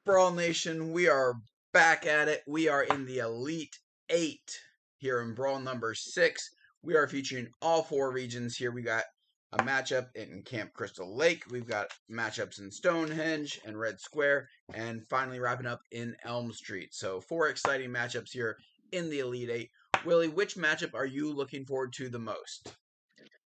Brawl Nation, we are back at it. We are in the Elite 8 here in Brawl number 6. We are featuring all 4 regions here. We got a matchup in Camp Crystal Lake. We've got matchups in Stonehenge and Red Square. And finally wrapping up in Elm Street. So 4 exciting matchups here in the Elite 8. Willie, which matchup are you looking forward to the most?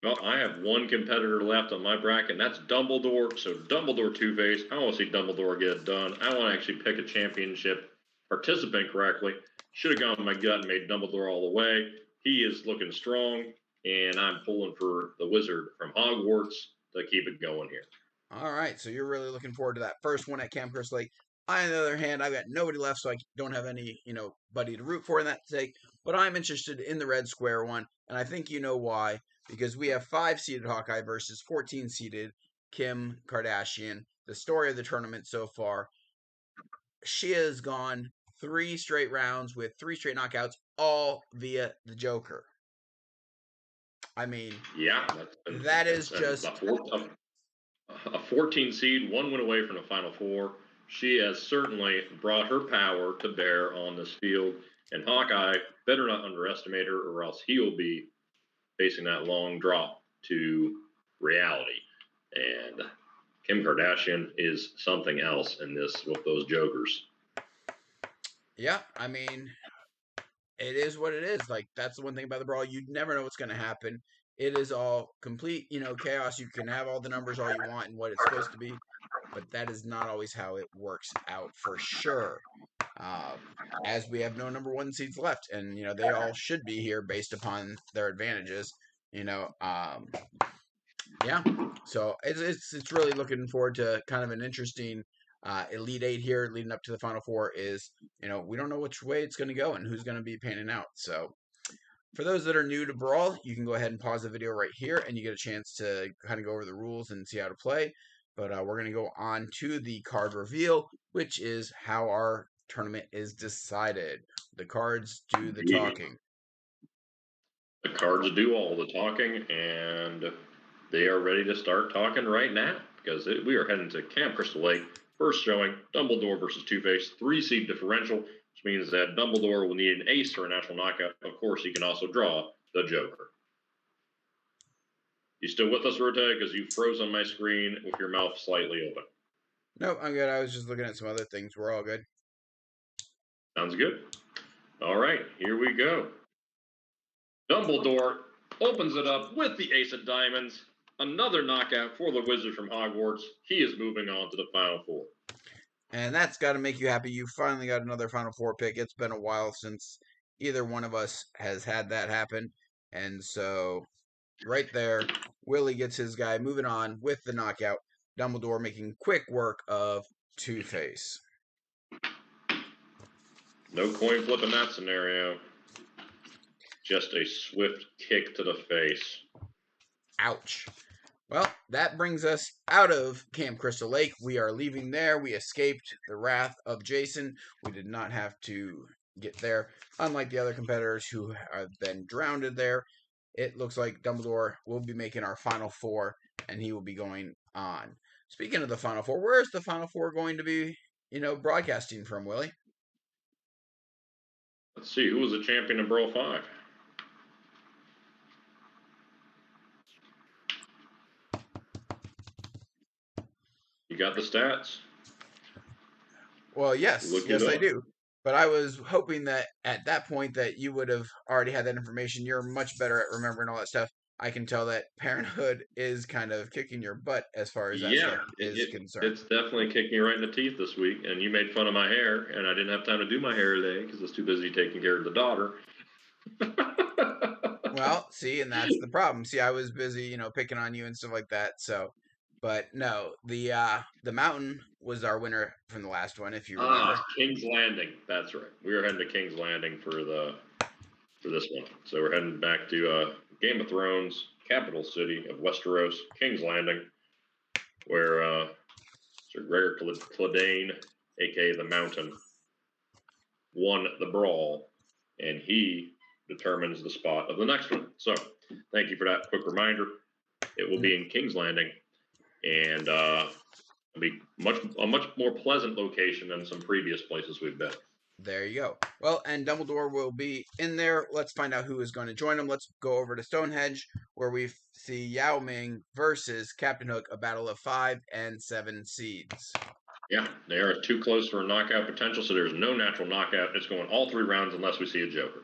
Well, I have one competitor left on my bracket, and that's Dumbledore. So Dumbledore Two-Face. I want to see Dumbledore get it done. I want to actually pick a championship participant correctly. Should have gone with my gut and made Dumbledore all the way. He is looking strong, and I'm pulling for the wizard from Hogwarts to keep it going here. All right, so you're really looking forward to that first one at Camp Crystal Lake. I, on the other hand, I've got nobody left, so I don't have any, buddy to root for in that sake. But I'm interested in the Red Square one, and I think you know why. Because we have 5-seeded Hawkeye versus 14-seeded Kim Kardashian. The story of the tournament so far. She has gone 3 straight rounds with 3 straight knockouts, all via the Joker. I mean, yeah, that is just a 14 seed, 1 win away from the Final Four. She has certainly brought her power to bear on this field. And Hawkeye better not underestimate her, or else he will be facing that long drop to reality. And Kim Kardashian is something else in this with those jokers. Yeah, I mean, it is what it is. Like, that's the one thing about the Brawl. You never know what's going to happen. It is all complete, chaos. You can have all the numbers all you want and what it's supposed to be, but that is not always how it works out for sure. As we have no number 1 seeds left, and they all should be here based upon their advantages. Yeah. So it's really looking forward to kind of an interesting Elite 8 here leading up to the Final Four. Is we don't know which way it's going to go and who's going to be panning out. So for those that are new to Brawl, you can go ahead and pause the video right here, and you get a chance to kind of go over the rules and see how to play. But we're going to go on to the card reveal, which is how our tournament is decided. The cards do the talking. The cards do all the talking, and they are ready to start talking right now because we are heading to Camp Crystal Lake. First showing, Dumbledore versus Two-Face, 3-seed differential, which means that Dumbledore will need an ace for a natural knockout. Of course, he can also draw the Joker. You still with us, Rotag? Because you froze on my screen with your mouth slightly open. No, I'm good. I was just looking at some other things. We're all good. Sounds good. All right, here we go. Dumbledore opens it up with the ace of diamonds. Another knockout for the wizard from Hogwarts. He is moving on to the Final Four. And that's got to make you happy. You finally got another Final Four pick. It's been a while since either one of us has had that happen. And so right there, Willie gets his guy moving on with the knockout. Dumbledore making quick work of Two-Face. No coin flip in that scenario. Just a swift kick to the face. Ouch. Well, that brings us out of Camp Crystal Lake. We are leaving there. We escaped the wrath of Jason. We did not have to get there. Unlike the other competitors who have been drowned there, it looks like Dumbledore will be making our Final Four, and he will be going on. Speaking of the Final Four, where is the Final Four going to be, broadcasting from, Willie? Let's see, who was the champion of Brawl 5? You got the stats? Well, yes, I do. But I was hoping that at that point that you would have already had that information. You're much better at remembering all that stuff. I can tell that Parenthood is kind of kicking your butt as far as that stuff is concerned. It's definitely kicking you right in the teeth this week. And you made fun of my hair, and I didn't have time to do my hair today because I was too busy taking care of the daughter. Well, see, and that's the problem. See, I was busy, picking on you and stuff like that. So, but no, the Mountain was our winner from the last one, if you remember. King's Landing. That's right. We are heading to King's Landing for this one. So we're heading back to Game of Thrones, capital city of Westeros, King's Landing, where Sir Gregor Clegane, a.k.a. the Mountain, won the Brawl, and he determines the spot of the next one. So thank you for that quick reminder. It will be in King's Landing, and to be a much more pleasant location than some previous places we've been. There you go. Well, and Dumbledore will be in there. Let's find out who is going to join him. Let's go over to Stonehenge, where we see Yao Ming versus Captain Hook, a battle of 5 and 7 seeds. Yeah, they are too close for a knockout potential, so there's no natural knockout. It's going all 3 rounds unless we see a Joker.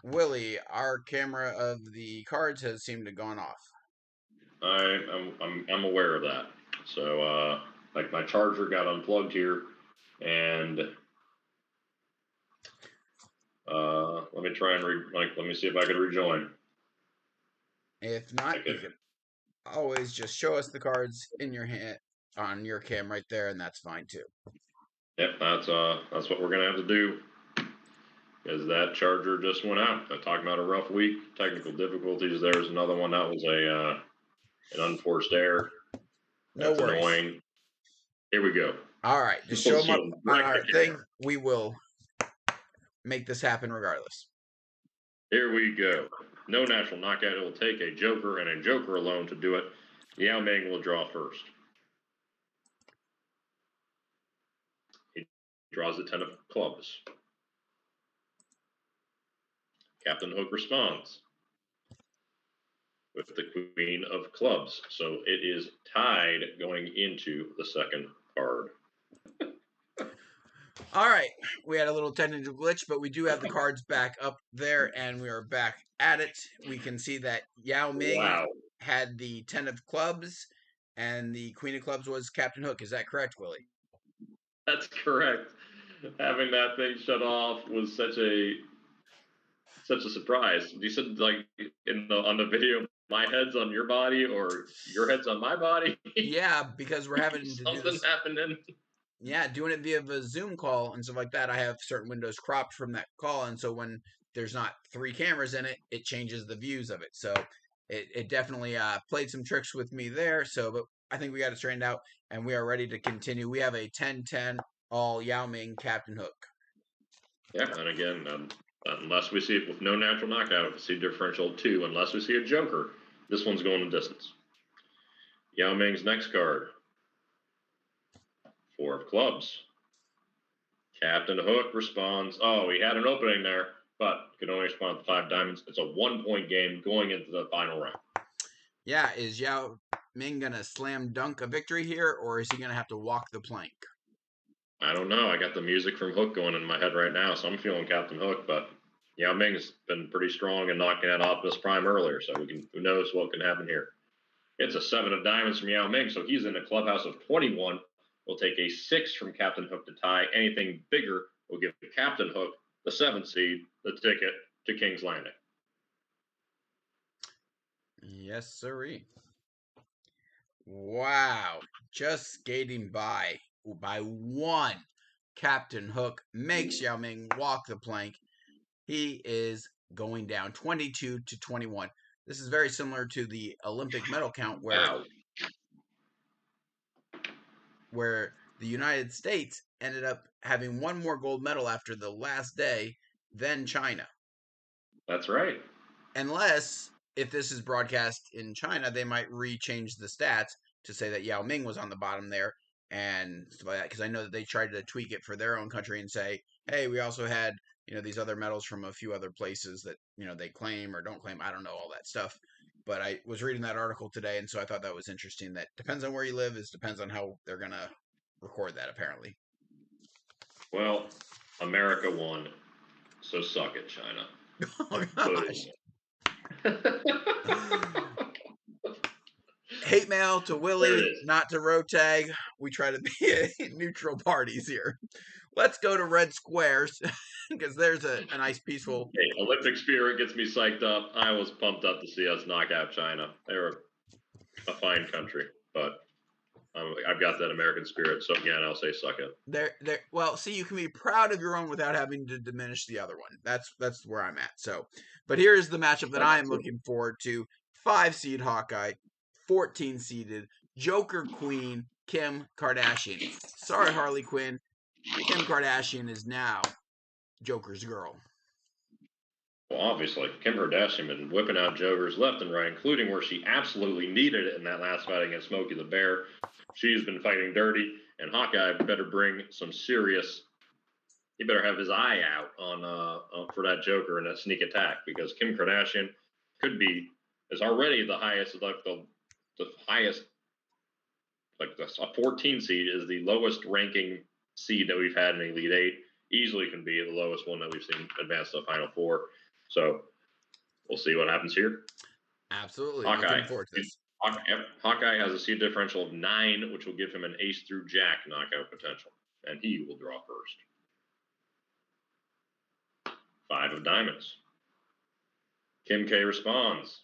Willy, our camera of the cards has seemed to have gone off. I'm aware of that. So, like my charger got unplugged here, and let me try and let me see if I can rejoin. If not, you can always just show us the cards in your hand on your cam right there, and that's fine too. Yep, that's what we're gonna have to do. Because that charger just went out. I talked about a rough week, technical difficulties. There's another one that was an unforced error. That's no worries. Annoying. Here we go. All right, just show them up on our thing. We will make this happen regardless. Here we go. No natural knockout. It will take a Joker and a Joker alone to do it. Yao Ming will draw first. He draws the 10 of clubs. Captain Hook responds with the Queen of clubs. So it is tied going into the second card. All right, we had a little technical glitch, but we do have the cards back up there, and we are back at it. We can see that Yao Ming had the 10 of clubs, and the Queen of clubs was Captain Hook. Is that correct, Willy? That's correct. Having that thing shut off was such a surprise. You said like on the video, my head's on your body or your head's on my body. Yeah, because we're having to do this. Happening. Yeah, doing it via a Zoom call and stuff like that. I have certain windows cropped from that call, and so when there's not 3 cameras in it, it changes the views of it. So it definitely played some tricks with me there. So, but I think we got it straightened out, and we are ready to continue. We have a 10-10 all Yao Ming Captain Hook. Yeah, and again, unless we see it with no natural knockout, we see differential 2. Unless we see a Joker, this one's going the distance. Yao Ming's next card. 4 of clubs. Captain Hook responds. Oh, he had an opening there, but could only respond to 5 diamonds. It's a 1-point game going into the final round. Yeah, is Yao Ming gonna slam dunk a victory here, or is he gonna have to walk the plank? I don't know. I got the music from Hook going in my head right now, so I'm feeling Captain Hook. But Yao Ming's been pretty strong in knocking out Optimus Prime earlier, so who knows what can happen here. It's a 7 of diamonds from Yao Ming, so he's in a clubhouse of 21. We'll take a 6 from Captain Hook to tie. Anything bigger will give Captain Hook, the 7th seed, the ticket to King's Landing. Yes, sirree. Wow. Just skating by 1. Captain Hook makes Yao Ming walk the plank. He is going down 22-21. This is very similar to the Olympic medal count where the United States ended up having 1 more gold medal after the last day than China. That's right. Unless, if this is broadcast in China, they might rechange the stats to say that Yao Ming was on the bottom there and stuff like that. Because I know that they tried to tweak it for their own country and say, hey, we also had, these other medals from a few other places that, they claim or don't claim. I don't know all that stuff. But I was reading that article today, and so I thought that was interesting. That depends on where you live. Depends on how they're going to record that, apparently. Well, America won, so suck it, China. Oh, gosh. Hate mail to Willy, not to Rotag. We try to be neutral parties here. Let's go to red squares because there's a nice peaceful. Hey, Olympic spirit gets me psyched up. I was pumped up to see us knock out China. They were a fine country, but I've got that American spirit. So again, I'll say suck it. Well, see, you can be proud of your own without having to diminish the other one. That's where I'm at. So, but here's the matchup that I am looking forward to: 5-seed Hawkeye, 14-seeded Joker Queen Kim Kardashian. Sorry, Harley Quinn. Kim Kardashian is now Joker's girl. Well, obviously, Kim Kardashian been whipping out jokers left and right, including where she absolutely needed it in that last fight against Smokey the Bear. She's been fighting dirty, and Hawkeye better bring some serious. He better have his eye out on for that Joker and that sneak attack, because Kim Kardashian is already the highest, like the highest, like a 14 seed is the lowest ranking seed that we've had in Elite Eight. Easily can be the lowest one that we've seen advance to the Final Four. So we'll see what happens here. Absolutely. Hawkeye. Looking forward to this. Hawkeye has a seed differential of 9, which will give him an ace through jack knockout potential, and he will draw first. 5 of diamonds. Kim K responds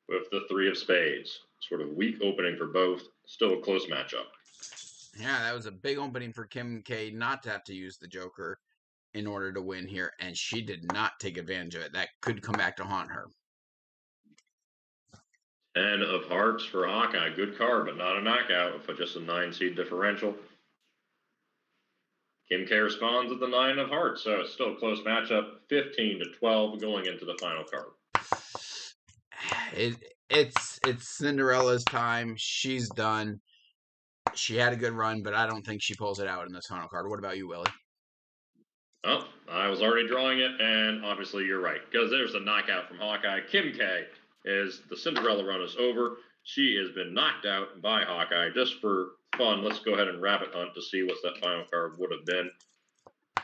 with the 3 of spades. Sort of weak opening for both. Still a close matchup. Yeah, that was a big opening for Kim K not to have to use the Joker in order to win here, and she did not take advantage of it. That could come back to haunt her. 10 of hearts for Hawkeye. Good card, but not a knockout for just a 9 seed differential. Kim K responds with the 9 of hearts, so it's still a close matchup. 15-12 going into the final card. It's Cinderella's time. She's done. She had a good run, but I don't think she pulls it out in this final card. What about you, Willie? Oh, I was already drawing it, and obviously you're right, because there's a knockout from Hawkeye. Kim K is the Cinderella run is over. She has been knocked out by Hawkeye. Just for fun, let's go ahead and rabbit hunt to see what that final card would have been.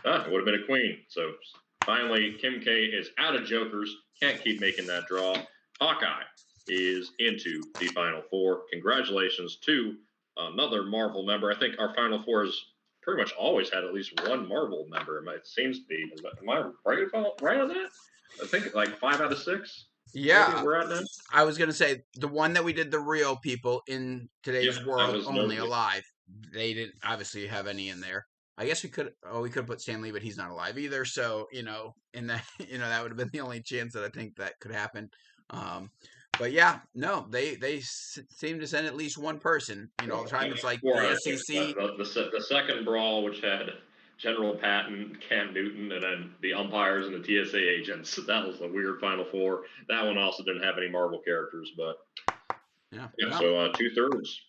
It would have been a queen. So finally, Kim K is out of jokers. Can't keep making that draw. Hawkeye is into the Final Four. Congratulations to another Marvel member. I think our Final Four has pretty much always had at least one Marvel member. It seems to be. Am I right on that? I think like 5 out of 6. Yeah, we're at now. I was gonna say the one that we did the real people in today's world only alive. They didn't obviously have any in there. I guess we could put Stan Lee, but he's not alive either. So in that that would have been the only chance that I think that could happen. But yeah, no, they seem to send at least one person. All the time. It's like the SEC. The second brawl, which had General Patton, Cam Newton, and then the umpires and the TSA agents. That was a weird Final Four. That one also didn't have any Marvel characters, but yeah. So 2/3.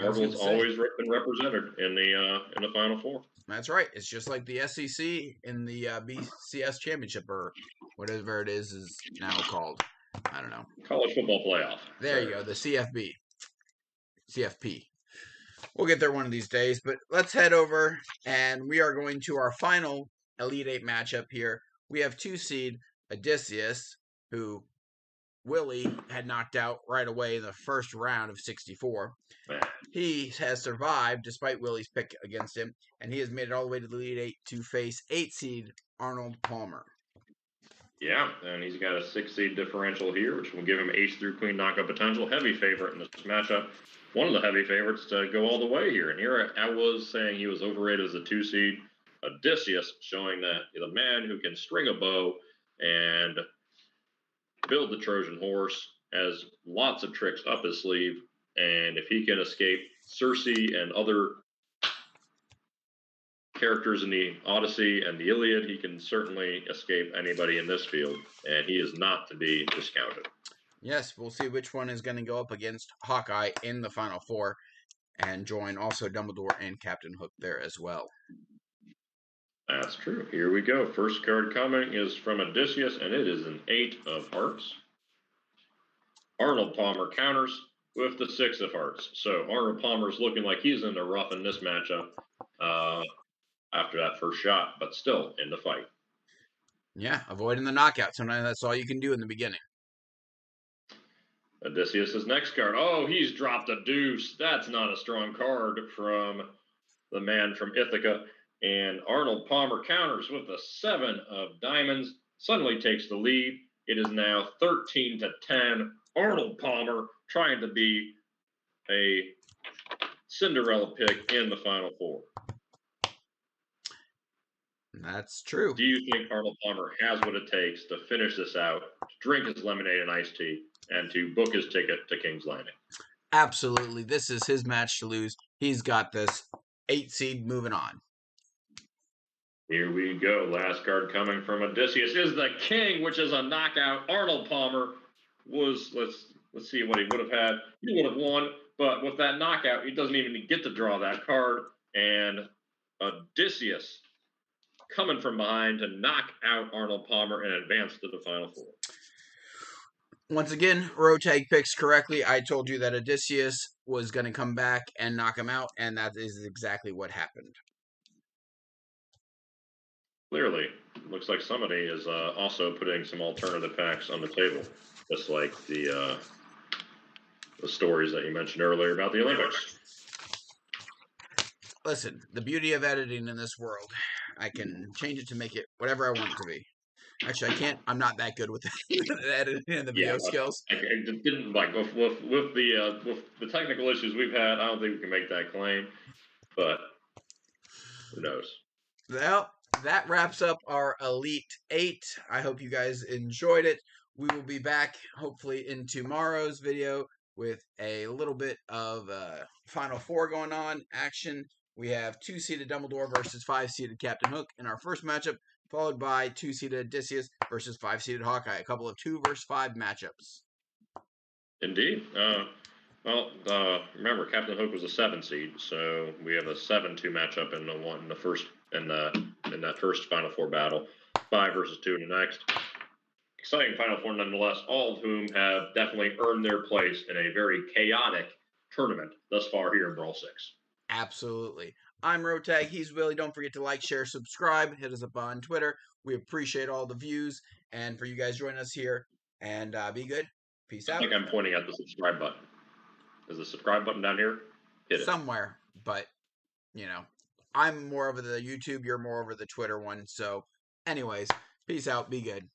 Marvel's always been represented in the Final Four. That's right. It's just like the SEC in the BCS championship, or whatever it is now called. I don't know. College football playoff. There you go. The CFP. We'll get there one of these days, but let's head over, and we are going to our final Elite Eight matchup here. We have 2 seed Odysseus, who Willy had knocked out right away in the first round of 64. He has survived despite Willy's pick against him, and he has made it all the way to the Elite Eight to face 8 seed Arnold Palmer. Yeah, and he's got a 6 seed differential here, which will give him ace through queen knockout potential. Heavy favorite in this matchup. One of the heavy favorites to go all the way here. And here I was saying he was overrated as a 2 seed. Odysseus showing that the man who can string a bow and build the Trojan horse has lots of tricks up his sleeve. And if he can escape Circe and other characters in the Odyssey and the Iliad, he can certainly escape anybody in this field. And he is not to be discounted. Yes, we'll see which one is going to go up against Hawkeye in the Final Four and join also Dumbledore and Captain Hook there as well. That's true. Here we go. First card coming is from Odysseus, and it is an 8 of hearts. Arnold Palmer counters with the 6 of hearts. So Arnold Palmer's looking like he's in the rough in this matchup after that first shot, but still in the fight. Yeah, avoiding the knockout. Sometimes that's all you can do in the beginning. Odysseus' next card. Oh, he's dropped a deuce. That's not a strong card from the man from Ithaca. And Arnold Palmer counters with a 7 of diamonds. Suddenly takes the lead. It is now 13-10. Arnold Palmer trying to be a Cinderella pick in the Final Four. That's true. Do you think Arnold Palmer has what it takes to finish this out, to drink his lemonade and iced tea, and to book his ticket to King's Landing? Absolutely. This is his match to lose. He's got this. 8 seed moving on. Here we go. Last card coming from Odysseus is the King, which is a knockout. Arnold Palmer was let's see what he would have had. He would have won, but with that knockout, he doesn't even get to draw that card. And Odysseus coming from behind to knock out Arnold Palmer and advance to the Final Four. Once again, Rotag picks correctly. I told you that Odysseus was going to come back and knock him out, and that is exactly what happened. Clearly, looks like somebody is also putting some alternative packs on the table, just like the stories that you mentioned earlier about the Olympics. Listen, the beauty of editing in this world, I can change it to make it whatever I want it to be. Actually, I can't. I'm not that good with the editing and the video skills. I didn't like with the technical issues we've had. I don't think we can make that claim, but who knows? Well, that wraps up our Elite 8. I hope you guys enjoyed it. We will be back hopefully in tomorrow's video with a little bit of Final Four going on action. We have 2-seeded Dumbledore versus 5-seeded Captain Hook in our first matchup, followed by 2-seeded Odysseus versus 5-seeded Hawkeye. A couple of 2 versus 5 matchups. Indeed. Remember, Captain Hook was a 7 seed, so we have a 7-2 matchup in that first Final Four battle. 5 versus 2 in the next. Exciting Final Four nonetheless, all of whom have definitely earned their place in a very chaotic tournament thus far here in Brawl 6. Absolutely. I'm Rotag. He's Willy. Don't forget to like, share, subscribe. Hit us up on Twitter. We appreciate all the views and for you guys joining us here. And be good. Peace out. I think I'm pointing at the subscribe button. Is the subscribe button down here? Hit it. Somewhere. But, I'm more over the YouTube. You're more over the Twitter one. So, anyways, peace out. Be good.